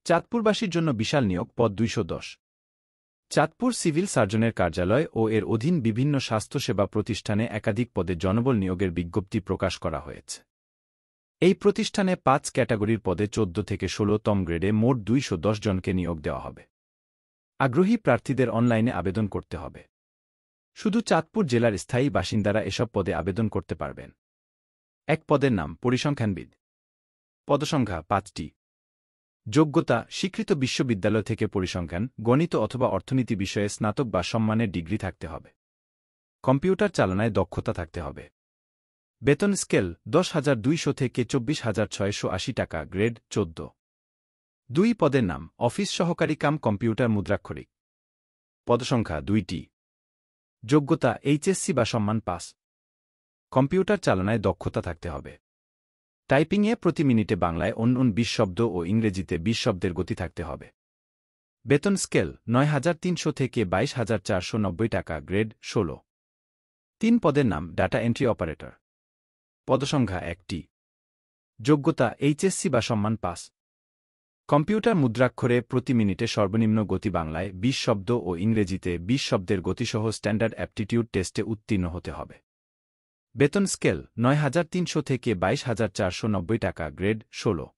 চাঁদপুরবাসীর জন্য বিশাল নিয়োগ, পদ 210। চাঁদপুর সিভিল সার্জনের কার্যালয় ও এর অধীন বিভিন্ন স্বাস্থ্যসেবা প্রতিষ্ঠানে একাধিক পদে জনবল নিয়োগের বিজ্ঞপ্তি প্রকাশ করা হয়েছে। এই প্রতিষ্ঠানে 5 ক্যাটাগরির পদে 14 থেকে 16তম গ্রেডে মোট 210 জনকে নিয়োগ দেওয়া হবে। আগ্রহী প্রার্থীদের অনলাইনে আবেদন করতে হবে। শুধু চাঁদপুর জেলার স্থায়ী বাসিন্দারা এসব পদে আবেদন করতে পারবেন। এক পদের নাম পরিসংখ্যানবিদ। পদসংখ্যা 5টি। যোগ্যতা স্বীকৃত বিশ্ববিদ্যালয় থেকে পরিসংখ্যান, গণিত অথবা অর্থনীতি বিষয়ে স্নাতক বা সম্মানের ডিগ্রি থাকতে হবে। কম্পিউটার চালনায় দক্ষতা থাকতে হবে। বেতন স্কেল 10,200 থেকে 24,680 টাকা, গ্রেড 14। 2 পদের নাম অফিস সহকারী কাম কম্পিউটার মুদ্রাক্ষরিক। পদসংখ্যা 2টি। যোগ্যতা এইচএসসি বা সম্মান পাস। কম্পিউটার চালনায় দক্ষতা থাকতে হবে। টাইপিংয়ে প্রতি মিনিটে বাংলায় 20 শব্দ ও ইংরেজিতে 20 শব্দের গতি থাকতে হবে। বেতন স্কেল 9,300 থেকে 22,490 টাকা, গ্রেড 16। 3 পদের নাম ডাটা এন্ট্রি অপারেটর। পদসংখ্যা 1টি। যোগ্যতা এইচএসসি বা সম্মান পাস। কম্পিউটার মুদ্রাক্ষরে প্রতি মিনিটে সর্বনিম্ন গতি বাংলায় 20 শব্দ ও ইংরেজিতে 20 শব্দের গতিসহ স্ট্যান্ডার্ড অ্যাপটিটিউড টেস্টে উত্তীর্ণ হতে হবে। বেতন স্কেল 9,300 থেকে 22,490 টাকা, গ্রেড 16।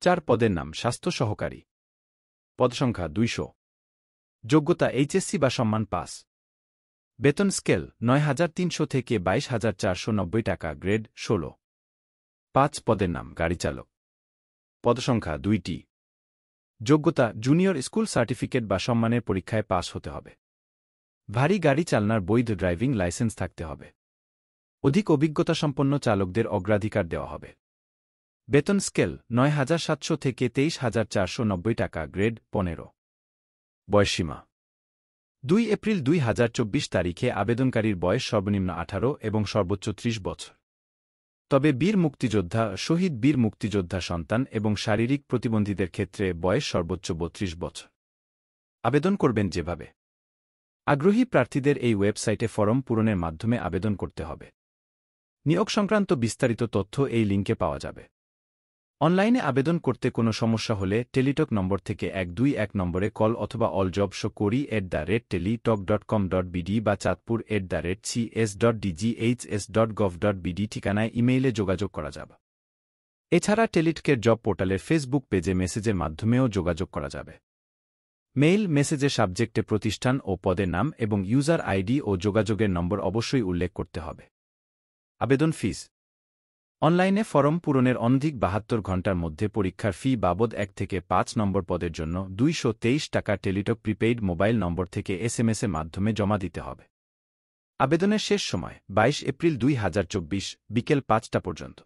4 পদের নাম স্বাস্থ্য সহকারী। পদসংখ্যা 200। যোগ্যতা এইচএসসি বা সম্মান পাস। বেতন স্কেল 9,300 থেকে 22,490 টাকা, গ্রেড 16। 5 পদের নাম গাড়ি চালক। পদসংখ্যা 2টি। যোগ্যতা জুনিয়র স্কুল সার্টিফিকেট বা সম্মানের পরীক্ষায় পাস হতে হবে। ভারী গাড়ি চালনার বৈধ ড্রাইভিং লাইসেন্স থাকতে হবে। অধিক অভিজ্ঞতাসম্পন্ন চালকদের অগ্রাধিকার দেওয়া হবে। বেতন স্কেল 9,700 থেকে 23,490 টাকা, গ্রেড 15। বয়সসীমা 2 এপ্রিল 2024 তারিখে আবেদনকারীর বয়স সর্বনিম্ন 18 এবং সর্বোচ্চ 30 বছর। তবে বীর মুক্তিযোদ্ধা, শহীদ বীর মুক্তিযোদ্ধা সন্তান এবং শারীরিক প্রতিবন্ধীদের ক্ষেত্রে বয়স সর্বোচ্চ 32 বছর। আবেদন করবেন যেভাবে। আগ্রহী প্রার্থীদের এই ওয়েবসাইটে ফরম পূরণের মাধ্যমে আবেদন করতে হবে। নিয়োগ সংক্রান্ত বিস্তারিত তথ্য এই লিঙ্কে পাওয়া যাবে। অনলাইনে আবেদন করতে কোনো সমস্যা হলে টেলিটক নম্বর থেকে 121 নম্বরে কল অথবা alljobsokori@telitalk.com.bd বা chatpur@cs.dghs.gov.bd ঠিকানায় ইমেইলে যোগাযোগ করা যাবে। এছাড়া টেলিটকের জব পোর্টালের ফেসবুক পেজে মেসেজের মাধ্যমেও যোগাযোগ করা যাবে। মেইল মেসেজে সাবজেক্টে প্রতিষ্ঠান ও পদের নাম এবং ইউজার আইডি ও যোগাযোগের নম্বর অবশ্যই উল্লেখ করতে হবে। আবেদন ফিস। অনলাইনে ফরম পূরণের অনধিক 72 ঘণ্টার মধ্যে পরীক্ষার ফি বাবদ 1 থেকে 5 নম্বর পদের জন্য 223 টাকা টেলিটক প্রিপেইড মোবাইল নম্বর থেকে এসএমএসের মাধ্যমে জমা দিতে হবে। আবেদনের শেষ সময় 22 এপ্রিল 2024 বিকেল 5টা পর্যন্ত।